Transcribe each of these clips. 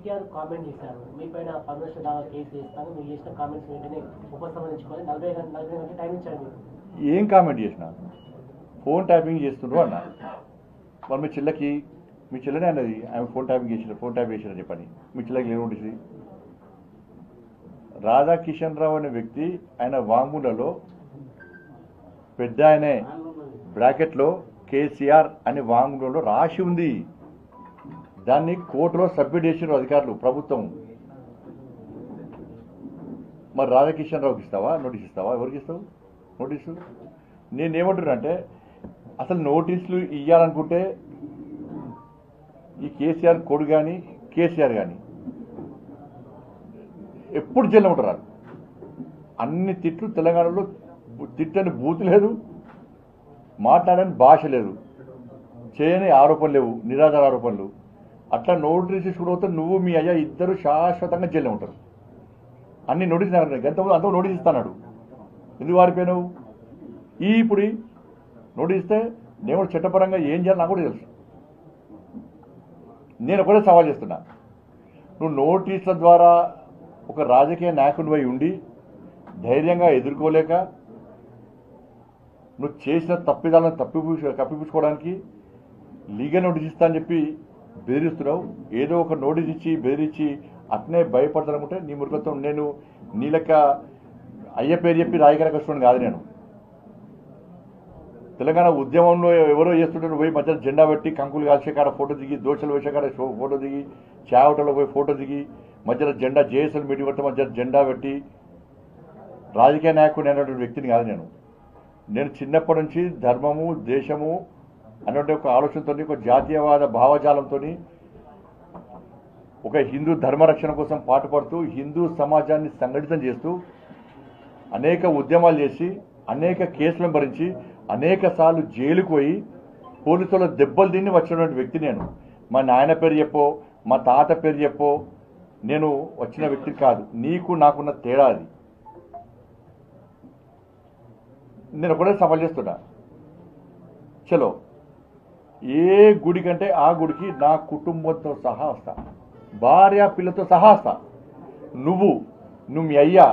KTR comment చేశారు, మీ పైన permission దావా కేసు చేస్తాను, మీరు చేసిన కామెంట్స్ వెంటనే ఉపసంహరించుకొని 40 గంటల టైం ఇచ్చారు. మీరు ఏం కామెంట్ చేసిన? ఫోన్ ట్యాపింగ్ చేస్తుండ్రు అన్న. మరి మీ చెల్లెనే అన్నది ఆమె ఫోన్ ట్యాపింగ్ చేసిన చెప్పని. మీ చెల్లెకి ఏముంటుంది? రాధాకిషన్ రావు అనే వ్యక్తి ఆయన వాంగ్మూలలో పెద్ద ఆయనే బ్రాకెట్లో కేసీఆర్ అనే వాంగ్మూలలో రాసి ఉంది. దాన్ని కోర్టులో సబ్మిట్ చేసిన అధికారులు, ప్రభుత్వం. మరి రాధాకిషన్ రావుకి ఇస్తావా? నోటీస్ ఇస్తావా? ఎవరికి ఇస్తావు నోటీసు? నేనేమంటున్నానంటే అసలు నోటీసులు ఇవ్వాలనుకుంటే ఈ కేసీఆర్ కొడుకు కానీ కేసీఆర్ కానీ ఎప్పుడు జైల్లో ఉంటారు. అన్ని తిట్లు తెలంగాణలో తిట్టని బూతు లేదు, మాట్లాడని భాష లేదు, చేయని ఆరోపణలు లేవు, నిరాధార ఆరోపణలు. అట్లా నోటీస్ ఇచ్చుకుంటూ నువ్వు మీ అయ్యా ఇద్దరు శాశ్వతంగా జైల్లో ఉంటారు. అన్ని నోటీస్ గతంలో అంతా నోటీస్ ఇస్తాడు. ఎందుకు వారిపోయినావు? ఇప్పుడు నోటీస్ ఇస్తే నేను చట్టపరంగా ఏం చేయాలి నాకు కూడా తెలుసు. నేను ఒకటే సవాల్ చేస్తున్నా, నువ్వు నోటీసుల ద్వారా ఒక రాజకీయ నాయకుడిపై ఉండి ధైర్యంగా ఎదుర్కోలేక నువ్వు చేసిన తప్పిదాలను కప్పిపుచ్చుకోవడానికి లీగల్ నోటీస్ ఇస్తా అని చెప్పి బెదిరిస్తున్నావు. ఏదో ఒక నోటీస్ ఇచ్చి బెదిరించి అట్నే భయపడతానుకుంటే నీ మురుగత్వం. నేను నీ లెక్క అయ్య పేరు చెప్పి రాజకీయ కష్టం కాదు. నేను తెలంగాణ ఉద్యమంలో ఎవరో చేస్తుంటే పోయి మధ్యలో జెండా పెట్టి కంకులు కాల్చే కాడ ఫోటో దిగి, దోషలు వేసే కాడ ఫోటో దిగి, చావటలో పోయి ఫోటో దిగి, మధ్యలో జెండా జేఎస్ఎల్ మీటింగ్ పెడితే మధ్య జెండా పెట్టి రాజకీయ నాయకుడు అనేటువంటి వ్యక్తిని కాదు. నేను చిన్నప్పటి నుంచి ధర్మము దేశము అన్నటువంటి ఒక ఆలోచనతో, ఒక జాతీయవాద భావజాలంతో, ఒక హిందూ ధర్మరక్షణ కోసం పాటుపడుతూ హిందూ సమాజాన్ని సంఘటితం చేస్తూ అనేక ఉద్యమాలు చేసి అనేక కేసులను భరించి అనేక సార్లు జైలుకు పోయి పోలీసుల దెబ్బలు తిని వచ్చినటువంటి వ్యక్తి నేను. మా నాయన పేరు చెప్పో మా తాత పేరు చెప్పో నేను వచ్చిన వ్యక్తి కాదు. నీకు నాకున్న తేడా అది. నేను ఒకటే సవాల్ చేస్తున్నా, చలో ఏ గుడి కంటే ఆ గుడికి నా కుటుంబంతో సహా వస్తా, భార్య పిల్లతో సహా వస్తా. నువ్వు మీ అయ్యా,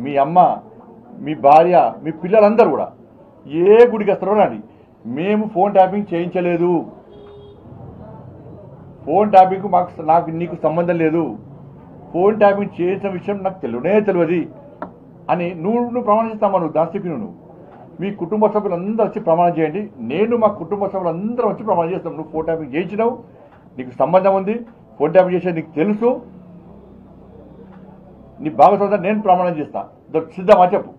మీ అమ్మ, మీ భార్య, మీ పిల్లలందరూ కూడా ఏ గుడికి వస్తారో రండి. మేము ఫోన్ ట్యాపింగ్ చేయించలేదు. ఫోన్ ట్యాపింగ్ నాకు నీకు సంబంధం లేదు. ఫోన్ ట్యాపింగ్ చేసిన విషయం నాకు తెలియదు అని నువ్వు ప్రమాణం చేస్తామా? నువ్వు దానికి నువ్వు మీ కుటుంబ సభ్యులందరూ వచ్చి ప్రమాణం చేయండి. నేను మా కుటుంబ సభ్యులందరూ వచ్చి ప్రమాణం చేస్తాం. నువ్వు ఫోన్ ట్యాపింగ్ చేయించినావు, నీకు సంబంధం ఉంది, ఫోన్ ట్యాపింగ్ చేసేది నీకు తెలుసు, నీ భాగస్వామ్యం నేను ప్రమాణం చేస్తా. సిద్ధమా చెప్పు.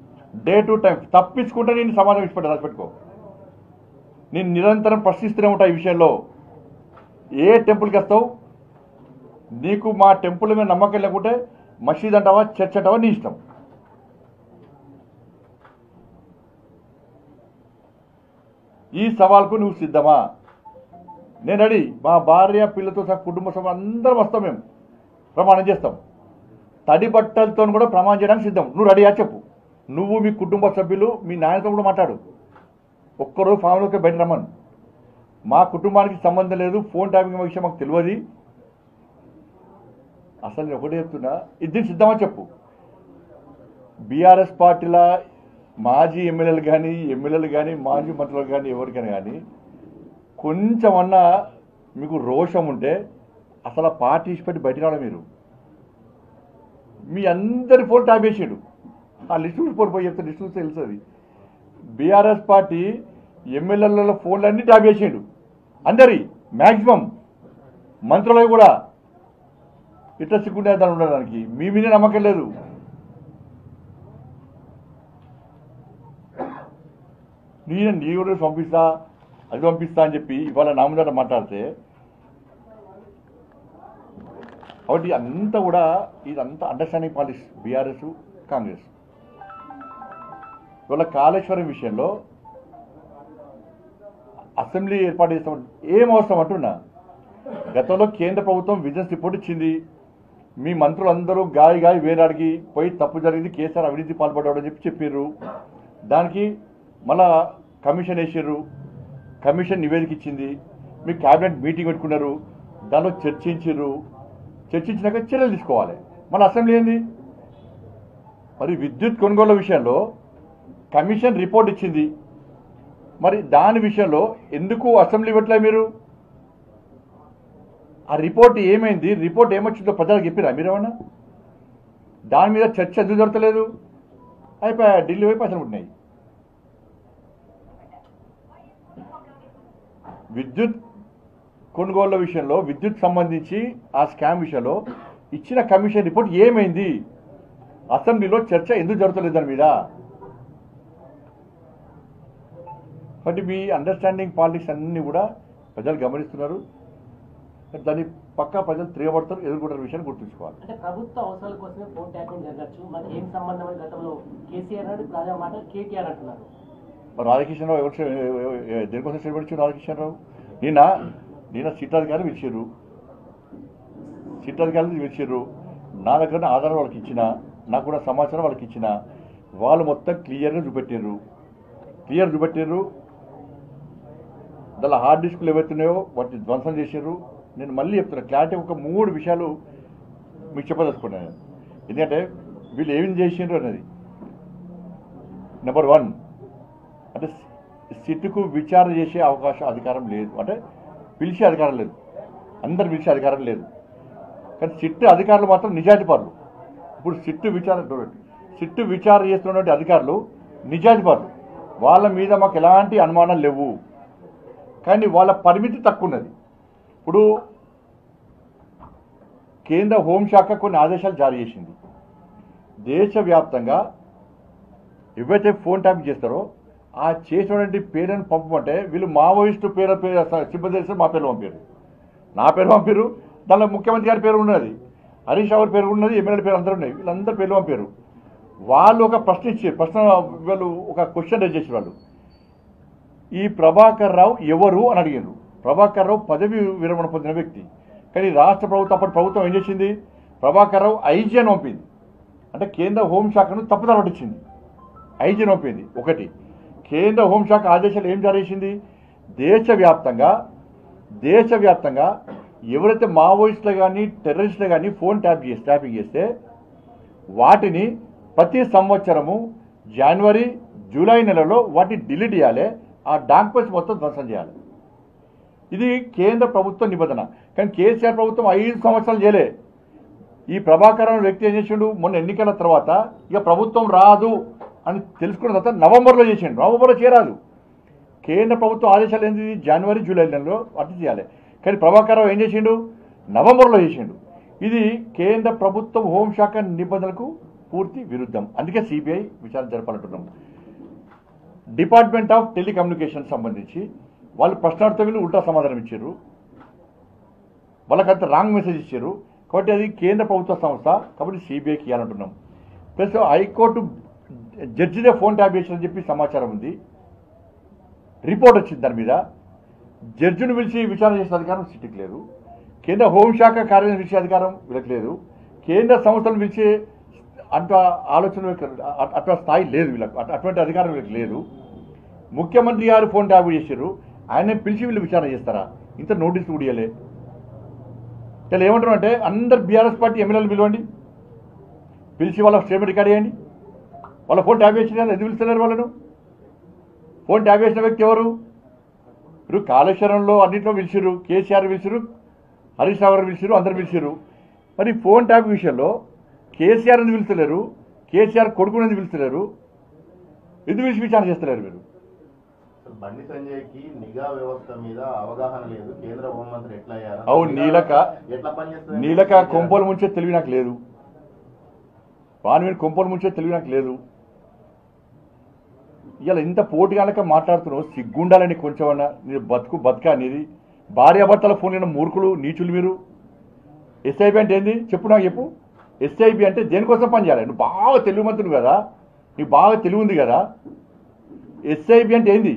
డే టు టైం తప్పించుకుంటే నేను సమాధానం ఇచ్చిపెట్టా. రాసిపెట్టుకో. నేను నిరంతరం ప్రశ్నిస్తూనే ఉంటా ఈ విషయంలో. ఏ టెంపుల్కి వస్తావు? నీకు మా టెంపుల్ మీద నమ్మకం లేకుంటే మసీద్ అంటావా, చర్చ్ అంటావా, నీ ఇష్టం. ఈ సవాల్కు నువ్వు సిద్ధమా? నేను రెడీ. మా భార్య పిల్లతో సహా కుటుంబ సభ అందరం వస్తాం. మేము ప్రమాణం చేస్తాం. తడి బట్టలతో కూడా ప్రమాణం చేయడానికి సిద్ధం. నువ్వు రెడీయా చెప్పు. నువ్వు మీ కుటుంబ సభ్యులు మీ నాయనతో కూడా మాట్లాడు. ఒక్కరోజు ఫ్యామిలీకి బయట రమ్మను. మా కుటుంబానికి సంబంధం లేదు, ఫోన్ ట్యాపింగ్ విషయం మాకు తెలియదు. అసలు నేను ఒకటే చెప్తున్నా, ఇది సిద్ధమా చెప్పు. బీఆర్ఎస్ పార్టీల మాజీ ఎమ్మెల్యేలు కానీ మాజీ మంత్రులు కానీ ఎవరికైనా కానీ కొంచెమన్నా మీకు రోషం ఉంటే అసలు ఆ పార్టీ ఇచ్చిపెట్టి బయటకు రావడం. మీ అందరి ఫోన్ ట్యాప్ చేసాడు. ఆ లిస్టు పోయి చెప్తే లిస్టు చూస్తే తెలుస్తుంది. బీఆర్ఎస్ పార్టీ ఎమ్మెల్యేల ఫోన్లన్నీ ట్యాప్ చేసాడు. అందరి మ్యాక్సిమం మంత్రులు కూడా ఇట్లా సిగ్గుండే దాన్ని ఉండడానికి మీ మీదే నమ్మకం లేదు. నీ కూడా పంపిస్తా, అది పంపిస్తా అని చెప్పి ఇవాళ నా ముందట మాట్లాడితే, కాబట్టి అంతా కూడా ఇదంతా అండర్స్టాండింగ్ పాలిటిక్స్ బీఆర్ఎస్ కాంగ్రెస్. ఇవాళ కాళేశ్వరం విషయంలో అసెంబ్లీ ఏర్పాటు చేస్తామంటే ఏం అవసరం అంటున్నా. గతంలో కేంద్ర ప్రభుత్వం విజిలెన్స్ రిపోర్ట్ ఇచ్చింది. మీ మంత్రులందరూ గాయి వేలాడికి పోయి తప్పు జరిగింది, కేసీఆర్ అవినీతి పాల్పడ్డాడని చెప్పారు. దానికి మళ్ళా కమిషన్ వేసారు. కమిషన్ నివేదిక ఇచ్చింది. మీ క్యాబినెట్ మీటింగ్ పెట్టుకున్నారు. దానిలో చర్చించారు. చర్చించినాక చర్యలు తీసుకోవాలి. మన అసెంబ్లీ ఏంది? మరి విద్యుత్ కొనుగోలు విషయంలో కమిషన్ రిపోర్ట్ ఇచ్చింది, మరి దాని విషయంలో ఎందుకు అసెంబ్లీ పెట్టలే మీరు? ఆ రిపోర్ట్ ఏమైంది, రిపోర్ట్ ఏమొచ్చిందో ప్రజలకు చెప్పిరా మీరేమన్నా? దాని మీద చర్చ ఎందుకు జరగలేదు? అయిపోయా, ఢిల్లీ పోయి పైసలు ఉంటున్నాయి. విద్యుత్ కొనుగోళ్ల విషయంలో, విద్యుత్ సంబంధించి ఆ స్కామ్ విషయంలో ఇచ్చిన కమిషన్ రిపోర్ట్ ఏమైంది? అసెంబ్లీలో చర్చ ఎందుకు జరుగుతలేదు దాని మీద? బట్ మీ అండర్స్టాండింగ్ పాలిటిక్స్ అన్నీ కూడా ప్రజలు గమనిస్తున్నారు. దాన్ని పక్కా ప్రజలు తిరగబడతారు, ఎదుర్కొంటారు విషయాన్ని గుర్తుంచుకోవాలి. అంటే ప్రభుత్వ అవసరాల కోసమే ఫోన్ ట్యాపింగ్ జరగచ్చు, మరి ఏం సంబంధం అని గతంలో కేసీఆర్ నాడు తాజా మాట కేటీఆర్ అంటున్నారు. రాధాకిషన్ రావు దేనికోసం స్టేట్మెంట్ ఇచ్చారు? రాధాకిషన్ రావు నిన్న సిట్ అధికారులు పిలిచారు, నా దగ్గర ఆధారం వాళ్ళకి ఇచ్చిన, నాకు కూడా సమాచారం వాళ్ళకి ఇచ్చిన, వాళ్ళు మొత్తం క్లియర్గా చూపెట్టారు. దాని హార్డ్ డిస్క్లు ఏవైతున్నాయో వాటిని ధ్వంసం చేశారు. నేను మళ్ళీ చెప్తున్నా, క్లారిటీ ఒక 3 విషయాలు మీకు చెప్పదలుచుకున్నాను. ఎందుకంటే వీళ్ళు ఏమి చేసిండ్రు అనేది. నెంబర్ 1, అంటే సిట్కు విచారణ చేసే అధికారం లేదు, అంటే పిలిచే అధికారం లేదు, అందరు పిలిచే అధికారం లేదు. కానీ సిట్ అధికారులు మాత్రం నిజాయితీ పరులు. ఇప్పుడు సిట్టు విచారణ చేస్తున్నటువంటి అధికారులు నిజాయితీ పరులు, వాళ్ళ మీద మాకు ఎలాంటి అనుమానాలు లేవు. కానీ వాళ్ళ పరిమితి తక్కువ ఉన్నది. ఇప్పుడు కేంద్ర హోంశాఖ కొన్ని ఆదేశాలు జారీ చేసింది. దేశవ్యాప్తంగా ఎవరైతే ఫోన్ ట్యాపింగ్ చేస్తారో ఆ చేసినటువంటి పేరును పంపమంటే వీళ్ళు మావోయిస్టు పేరు సిబ్బంది చేస్తే మా పేరు పంపారు, నా పేరు పంపారు, దానిలో ముఖ్యమంత్రి గారి పేరు ఉన్నది, హరీష్ రావు పేరు ఉన్నది, ఎమ్మెల్యే పేరు అందరూ ఉన్నాయి, వీళ్ళందరూ పేర్లు పంపారు. వాళ్ళు ఒక వాళ్ళు ఒక క్వశ్చన్ రైజ్ చేసిన వాళ్ళు, ఈ ప్రభాకర్ రావు ఎవరు అని అడిగారు. ప్రభాకర్ రావు పదవి విరమణ పొందిన వ్యక్తి. కానీ రాష్ట్ర ప్రభుత్వం, అప్పటి ప్రభుత్వం ఏం చేసింది? ప్రభాకర్ రావు ఐజీ అని పంపింది. అంటే కేంద్ర హోంశాఖను తప్పుదారి పట్టించింది, ఐజీ అని పంపింది. ఒకటి, కేంద్ర హోంశాఖ ఆదేశాలు ఏం జారీ చేసింది? దేశవ్యాప్తంగా ఎవరైతే మావోయిస్టులు కానీ టెర్రరిస్టులు కానీ ఫోన్ ట్యాపింగ్ చేస్తే వాటిని ప్రతి సంవత్సరము జనవరి జూలై నెలలో వాటిని డిలీట్ చేయాలి, ఆ డాక్యుమెంట్స్ మొత్తం ధ్వంసం చేయాలి. ఇది కేంద్ర ప్రభుత్వ నిబంధన. కానీ కేసీఆర్ ప్రభుత్వం 5 సంవత్సరాలు చేయలే. ఈ ప్రభాకర్ అనే వ్యక్తి ఏం చేసిండు? మొన్న ఎన్నికల తర్వాత ఇక ప్రభుత్వం రాదు అని తెలుసుకున్న తర్వాత నవంబర్లో చేసిండు. నవంబర్లో చేరాదు. కేంద్ర ప్రభుత్వం ఆదేశాలు ఏంటి? జనవరి జూలై నెలలో అటు చేయాలి. కానీ ప్రభాకర్ రావు ఏం చేసిండు? నవంబర్లో చేసిండు. ఇది కేంద్ర ప్రభుత్వం హోంశాఖ నిబంధనలకు పూర్తి విరుద్ధం. అందుకే సిబిఐ విచారణ జరపాలంటున్నాం. డిపార్ట్మెంట్ ఆఫ్ టెలికమ్యూనికేషన్ సంబంధించి వాళ్ళు ప్రశ్నార్థం వీళ్ళు ఉల్టా సమాధానం ఇచ్చారు, వాళ్ళకంత రాంగ్ మెసేజ్ ఇచ్చారు. కాబట్టి అది కేంద్ర ప్రభుత్వ సంస్థ, కాబట్టి సిబిఐకి ఇవ్వాలంటున్నాం. ప్లస్ హైకోర్టు జడ్జిదే ఫోన్ ట్యాప్ చేసిందని చెప్పి సమాచారం ఉంది, రిపోర్ట్ వచ్చింది. దాని మీద జడ్జిని పిలిచి విచారణ చేసే అధికారం సిట్కి లేదు. కేంద్ర హోంశాఖ కార్యాలయం పిలిచే అధికారం వీళ్ళకి లేదు. కేంద్ర సంస్థలను పిలిచే అంత ఆలోచన అట్లా స్థాయి లేదు వీళ్ళకు, అటువంటి అధికారం వీళ్ళకి లేదు. ముఖ్యమంత్రి గారు ఫోన్ ట్యాప్ చేశారు, ఆయన పిలిచి వీళ్ళు విచారణ చేస్తారా? ఇంత నోటీస్ ఉడియలే. ఇలా ఏమంటున్నారు అంటే అందరు బీఆర్ఎస్ పార్టీ ఎమ్మెల్యేలు పిలవండి, పిలిచి వాళ్ళ స్టేట్మెంట్ రికార్డ్ చేయండి. వాళ్ళ ఫోన్ ట్యాప్ చేసిన ఎందుకు పిలుస్తున్నారు వాళ్ళను? ఫోన్ ట్యాప్ చేసిన వ్యక్తి ఎవరు? ఇప్పుడు కాళేశ్వరంలో అన్నింటిలో పిలిచిరు, కేసీఆర్ పిలిచిరు, హరీష్ రావు గారు పిలిచిరు, అందరు పిలిచిరు. మరి ఫోన్ ట్యాప్ విషయంలో కేసీఆర్ ఎందుకు పిలుస్తలేరు? కేసీఆర్ కొడుకుని ఎందుకు పిలుస్తలేరు? ఎందుకు పిలిచి విచారణ చేస్తలేరు మీరు? బండి సంజయ్కి నిఘా వ్యవస్థ మీద అవగాహన లేదు, కేంద్ర హోంమంత్రి ఎట్లా అయ్యారు? అవును, నీలక కొంపలు ముంచే తెలివి నాకు లేదు, వాని కొంపలు ముంచే తెలివి నాకు లేదు. ఇలా ఇంత పోటీగానక మాట్లాడుతున్నావు, సిగ్గుండాలని కొంచెమన్నా. మీరు బతుక అనేది భార్యాభర్తల ఫోన్ అయిన మూర్ఖులు, నీచులు మీరు. ఎస్ఐబి అంటే ఏంది చెప్పు, నాకు చెప్పు. ఎస్ఐబి అంటే దేనికోసం పనిచేయాలి? నువ్వు బాగా తెలివిమంతుడు కదా, నీకు బాగా తెలివి ఉంది కదా. ఎస్ఐబి అంటే ఏంది?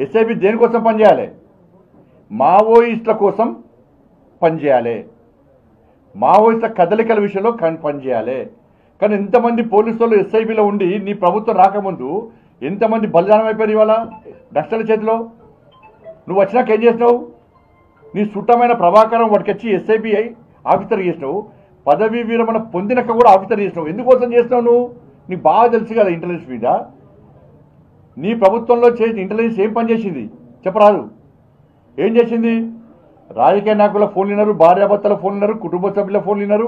ఎస్ఐబి దేనికోసం పనిచేయాలి? మావోయిస్టుల కోసం పనిచేయాలి, మావోయిస్టుల కదలికల విషయంలో పనిచేయాలి. కానీ ఎంతమంది పోలీసు వాళ్ళు ఎస్ఐబిలో ఉండి నీ ప్రభుత్వం రాకముందు ఎంతమంది బలిదానం అయిపోయారు ఇవాళ నక్సల చేతిలో. నువ్వు వచ్చినాక ఏం చేసినావు? నీ సుట్టమైన ప్రభాకరం వాడికొచ్చి ఎస్ఐబిఐ ఆఫీసర్ చేసినావు, పదవీ విరమణ పొందినాక కూడా ఆఫీసర్ చేసినావు. ఎందుకోసం చేసినావు నువ్వు? నీకు బాగా తెలుసు కదా ఇంటెలిజెన్స్ మీద. నీ ప్రభుత్వంలో చేసి ఇంటెలిజెన్స్ ఏం పని చేసింది చెప్పరాదు? ఏం చేసింది? రాజకీయ నాయకుల ఫోన్లు విన్నారు, భార్యాభర్తల ఫోన్లు విన్నారు, కుటుంబ సభ్యుల ఫోన్లు విన్నారు,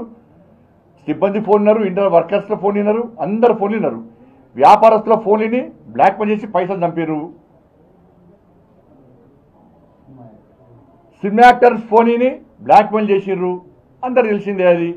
సిబ్బంది ఫోన్ విన్నారు, ఇంటర్ వర్కర్స్ల ఫోన్ విన్నారు, అందరు ఫోన్లు విన్నారు. వ్యాపారస్తుల ఫోన్లని బ్లాక్ మెయిల్ చేసి పైసలు చంపారు. సినిమా యాక్టర్స్ ఫోన్ని బ్లాక్ మెయిల్ చేసిర్రు, అందరు తెలిసిందే అది.